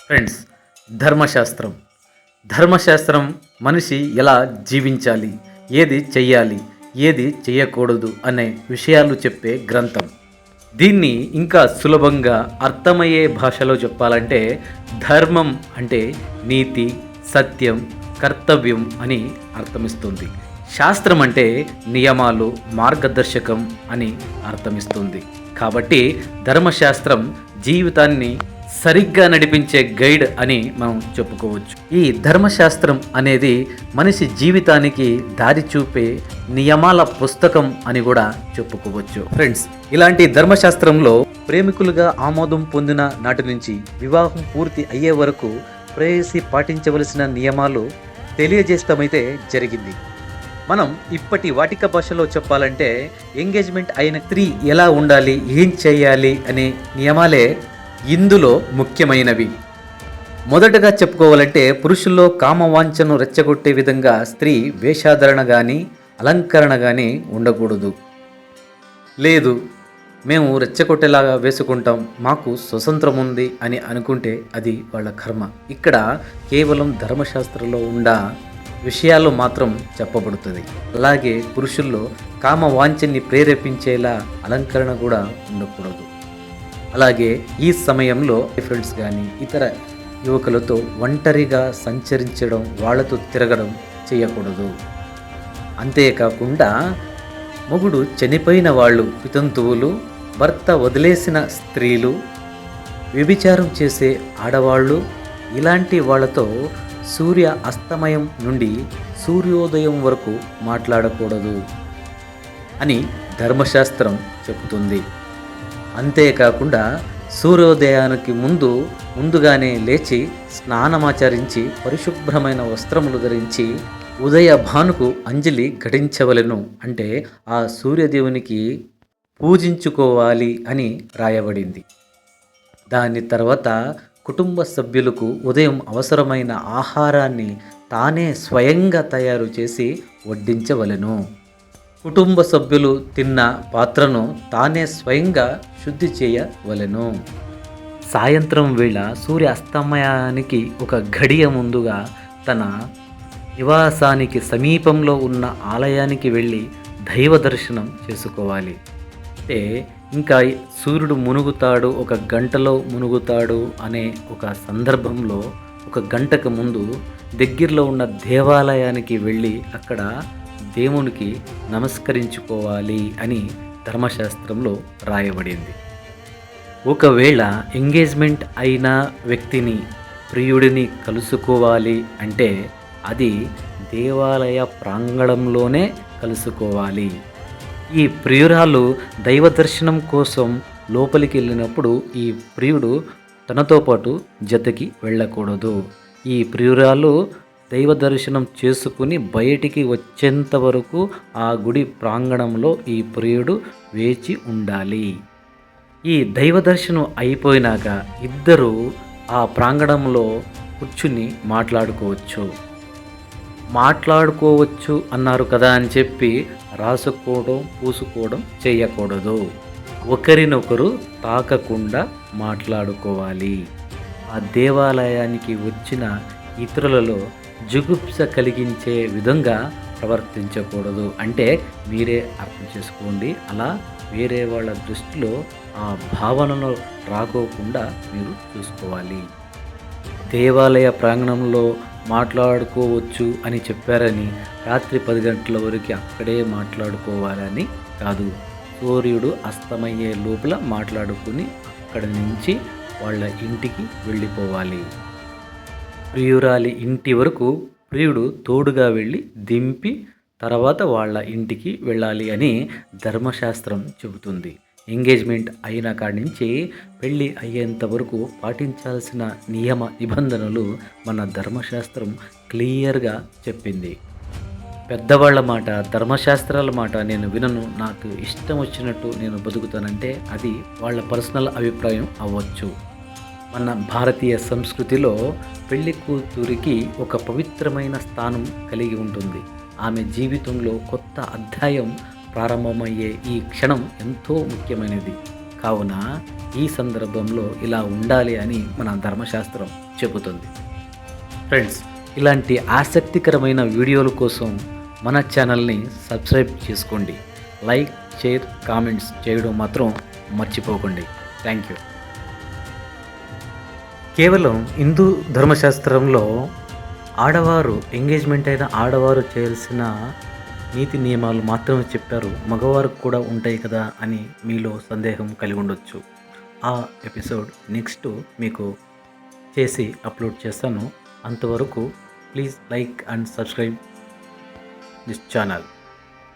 Friends, ధర్మశాస్త్రం ధర్మశాస్త్రం మనిషి ఎలా జీవించాలి, ఏది చెయ్యాలి, ఏది చేయకూడదు అనే విషయాలు చెప్పే గ్రంథం. దీన్ని ఇంకా సులభంగా అర్థమయ్యే భాషలో చెప్పాలంటే ధర్మం అంటే నీతి, సత్యం, కర్తవ్యం అని అర్థమిస్తుంది. శాస్త్రం అంటే నియమాలు, మార్గదర్శకం అని అర్థమిస్తుంది. కాబట్టి ధర్మశాస్త్రం జీవితాన్ని సరిగ్గా నడిపించే గైడ్ అని మనం చెప్పుకోవచ్చు. ఈ ధర్మశాస్త్రం అనేది మనిషి జీవితానికి దారి చూపే నియమాల పుస్తకం అని కూడా చెప్పుకోవచ్చు. ఫ్రెండ్స్, ఇలాంటి ధర్మశాస్త్రంలో ప్రేమికులుగా ఆమోదం పొందిన నాటి నుంచి వివాహం పూర్తి అయ్యే వరకు ప్రేయసి పాటించవలసిన నియమాలు తెలియజేస్తామైతే జరిగింది. మనం ఇప్పటి వాటిక భాషలో చెప్పాలంటే ఎంగేజ్మెంట్ అయిన స్త్రీ ఎలా ఉండాలి, ఏం చేయాలి అనే నియమాలే ఇందులో ముఖ్యమైనవి. మొదటగా చెప్పుకోవాలంటే పురుషుల్లో కామవాంఛను రెచ్చగొట్టే విధంగా స్త్రీ వేషాధరణ కానీ అలంకరణ కానీ ఉండకూడదు. లేదు, మేము రెచ్చగొట్టేలాగా వేసుకుంటాం, మాకు స్వతంత్రం ఉంది అని అనుకుంటే అది వాళ్ళ కర్మ. ఇక్కడ కేవలం ధర్మశాస్త్రంలో ఉన్న విషయాలు మాత్రం చెప్పబడుతుంది. అలాగే పురుషుల్లో కామవాంఛని ప్రేరేపించేలా అలంకరణ కూడా ఉండకూడదు. అలాగే ఈ సమయంలో ఫ్రెండ్స్ కానీ ఇతర యువకులతో ఒంటరిగా సంచరించడం, వాళ్ళతో తిరగడం చేయకూడదు. అంతేకాకుండా మొగుడు చనిపోయిన వాళ్ళు, వితంతువులు, భర్త వదిలేసిన స్త్రీలు, వ్యభిచారం చేసే ఆడవాళ్ళు, ఇలాంటి వాళ్ళతో సూర్య అస్తమయం నుండి సూర్యోదయం వరకు మాట్లాడకూడదు అని ధర్మశాస్త్రం చెబుతుంది. అంతేకాకుండా సూర్యోదయానికి ముందుగానే లేచి స్నానమాచరించి పరిశుభ్రమైన వస్త్రములు ధరించి ఉదయ భానుకు అంజలి ఘటించవలెను. అంటే ఆ సూర్యదేవునికి పూజించుకోవాలి అని రాయబడింది. దాని తర్వాత కుటుంబ సభ్యులకు ఉదయం అవసరమైన ఆహారాన్ని తానే స్వయంగా తయారు చేసి వడ్డించవలెను. కుటుంబ సభ్యులు తిన్న పాత్రను తానే స్వయంగా శుద్ధి చేయవలెను. సాయంత్రం వేళ సూర్య అస్తమయానికి ఒక గడియ ముందుగా తన నివాసానికి సమీపంలో ఉన్న ఆలయానికి వెళ్ళి దైవ దర్శనం చేసుకోవాలి. అంటే ఇంకా సూర్యుడు మునుగుతాడు, ఒక గంటలో మునుగుతాడు అనే ఒక సందర్భంలో ఒక గంటకు ముందు దగ్గరలో ఉన్న దేవాలయానికి వెళ్ళి అక్కడ దేవునికి నమస్కరించుకోవాలి అని ధర్మశాస్త్రంలో రాయబడింది. ఒకవేళ ఎంగేజ్మెంట్ అయిన వ్యక్తిని, ప్రియుడిని కలుసుకోవాలి అంటే అది దేవాలయ ప్రాంగణంలోనే కలుసుకోవాలి. ఈ ప్రియురాలు దైవ దర్శనం కోసం లోపలికి వెళ్ళినప్పుడు ఈ ప్రియుడు తనతో పాటు జతకి వెళ్ళకూడదు. ఈ ప్రియురాలు దైవ దర్శనం చేసుకుని బయటికి వచ్చేంత వరకు ఆ గుడి ప్రాంగణంలో ఈ ప్రియుడు వేచి ఉండాలి. ఈ దైవ దర్శనం అయిపోయినాక ఇద్దరు ఆ ప్రాంగణంలో కూర్చుని మాట్లాడుకోవచ్చు అన్నారు కదా అని చెప్పి రాసుకోవడం, పూసుకోవడం చేయకూడదు. ఒకరినొకరు తాకకుండా మాట్లాడుకోవాలి. ఆ దేవాలయానికి వచ్చిన ఇతరులలో జుగుప్స కలిగించే విధంగా ప్రవర్తించకూడదు. అంటే మీరే అర్థం చేసుకోండి, అలా వేరే వాళ్ళ దృష్టిలో ఆ భావనను రాకోకుండా మీరు చూసుకోవాలి. దేవాలయ ప్రాంగణంలో మాట్లాడుకోవచ్చు అని చెప్పారని రాత్రి 10 గంటల వరకు అక్కడే మాట్లాడుకోవాలని కాదు. సూర్యుడు అస్తమయ్యే లోపల మాట్లాడుకుని అక్కడి నుంచి వాళ్ళ ఇంటికి వెళ్ళిపోవాలి. ప్రియురాలి ఇంటి వరకు ప్రియుడు తోడుగా వెళ్ళి దింపి తర్వాత వాళ్ళ ఇంటికి వెళ్ళాలి అని ధర్మశాస్త్రం చెబుతుంది. ఎంగేజ్మెంట్ అయిన కాడి నుంచి పెళ్ళి అయ్యేంత వరకు పాటించాల్సిన నియమ నిబంధనలు మన ధర్మశాస్త్రం క్లియర్గా చెప్పింది. పెద్దవాళ్ళ మాట, ధర్మశాస్త్రాల మాట నేను వినను, నాకు ఇష్టం వచ్చినట్టు నేను బతుకుతానంటే అది వాళ్ళ పర్సనల్ అభిప్రాయం అవ్వచ్చు. మన భారతీయ సంస్కృతిలో పెళ్లి కూతురికి ఒక పవిత్రమైన స్థానం కలిగి ఉంటుంది. ఆమె జీవితంలో కొత్త అధ్యాయం ప్రారంభమయ్యే ఈ క్షణం ఎంతో ముఖ్యమైనది. కావున ఈ సందర్భంలో ఇలా ఉండాలి అని మన ధర్మశాస్త్రం చెబుతుంది. ఫ్రెండ్స్, ఇలాంటి ఆసక్తికరమైన వీడియోల కోసం మన ఛానల్ని సబ్స్క్రైబ్ చేసుకోండి. లైక్, షేర్, కామెంట్స్ చేయడం మాత్రం మర్చిపోకండి. Thank you. కేవలం హిందూ ధర్మశాస్త్రంలో ఆడవారు ఎంగేజ్మెంట్ అయిన ఆడవారు చేయాల్సిన నీతి నియమాలు మాత్రమే చెప్పారు, మగవారికి కూడా ఉంటాయి కదా అని మీలో సందేహం కలిగి ఉండొచ్చు. ఆ ఎపిసోడ్ నెక్స్ట్ మీకు చేసి అప్లోడ్ చేస్తాను. అంతవరకు please like and subscribe this channel.